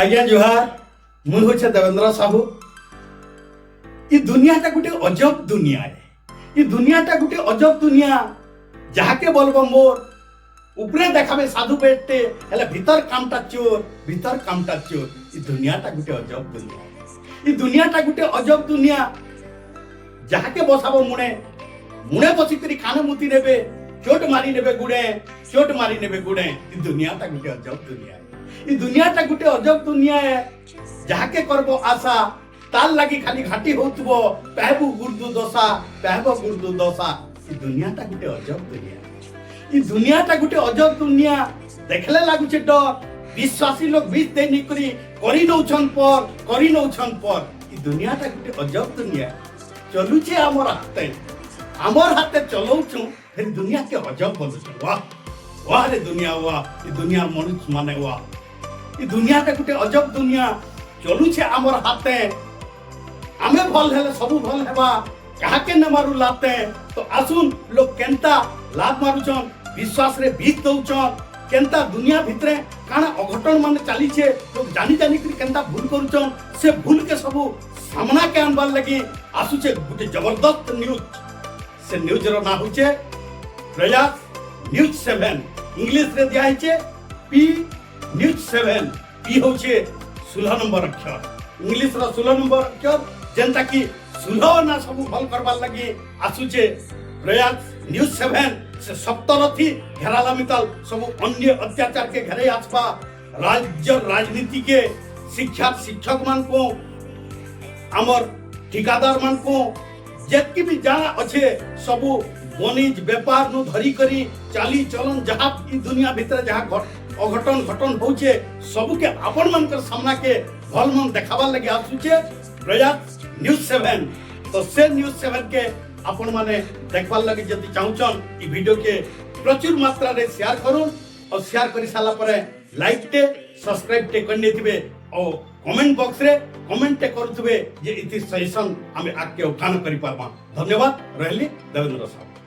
आज्ञा जुहार मुझ हूँ देवेंद्र साहू। ये दुनियाटा गोटे अजब दुनिया है। ये दुनियाटा गोटे अजब दुनिया जहाँके बोलबो मोर उपरे देखाबे साधु बेटे हेले भीतर कामटा चोर, भीतर कामटा चोर। ये दुनियाटा गोटे अजब दुनिया। ये दुनियाटा गोटे अजब दुनिया जहाँके बसाबो मुणे मुणे बसी करी खाने मुती नेबे, चोट मारी नेबे गुड़े, चोट मारी नेबे गुड़े। ये दुनियाटा गोटे अजब दुनिया है। ये दुनियाटा गोटे अजब दुनिया है जहाँके करबो आशा ताल लगी खाली घाटी होतबो पाहबो गुर्दु दशा, पाहबो गुर्दु दशा। ये दुनियाटा गोटे अजब दुनिया। ये दुनियाटा गोटे अजब दुनिया देखले लागुचे डर। विश्वासी लोग बीच दे निकरी करी नौछन पर। ये दुनियाटा गोटे अजब दुनिया चलुचे हमर हाथे चलौछु फिर दुनिया के अजब बोलुछु। वाह वाह रे दुनिया वाह। ये दुनिया मनुष्य माने वाह। ये दुनियाटा गोटे अजब दुनिया चलुचे हमर हाथे। आमे भल हेले सबु भल हेबा काके न मारू लाते। तो आसुन लोग केंता लाभ मारुचन विश्वास रे बीत दउचन केंता दुनिया भितरे काना अघटन माने चलीछे लोग जानी जानी करी केंता भूल करूचन। से भूल के सबु सामना के आनबार लगी आसुचे गोटे जबरदस्त न्यूज। से न्यूज रो ना होचे प्रयास न्यूज 7 इंग्लिश रे दिया है पी न्यूज 7। पी होचे 16 नंबर अक्षर इंग्लिश रो 16 नंबर अक्षर जेंता की सुलह ना सबु भल करबार लगी आसुचे प्रयास न्यूज 7 से सप्तरथी घेराला मितल सबु अन्य अत्याचार के घेरे आसबा राज्य राजनीति के शिक्षक मान को आमर ठिकादार मान को जेतकी भी जाना अच्छे सबु वणिज व्यापार नु धरी करी चाली चलन जहाँ ई दुनिया भीतर जहाँ अघटन होचे सबु के आपण मन कर सामना के भल मन देखाबार लगे आसुचे प्रयास न्यूज 7। तो से न्यूज 7 के आपण माने देखबार लगे जति चाहूचन ई वीडियो के प्रचुर मात्रा रे शेयर करूँ और शेयर करी साला परे लाइक टे सब्सक्राइब टे करने थिबे और कमेंट बॉक्स रे कमेंट टे करूथबे जे इति सजेशन हमें आके उठान करि पारबा। धन्यवाद रहली देवेंद्र साहब।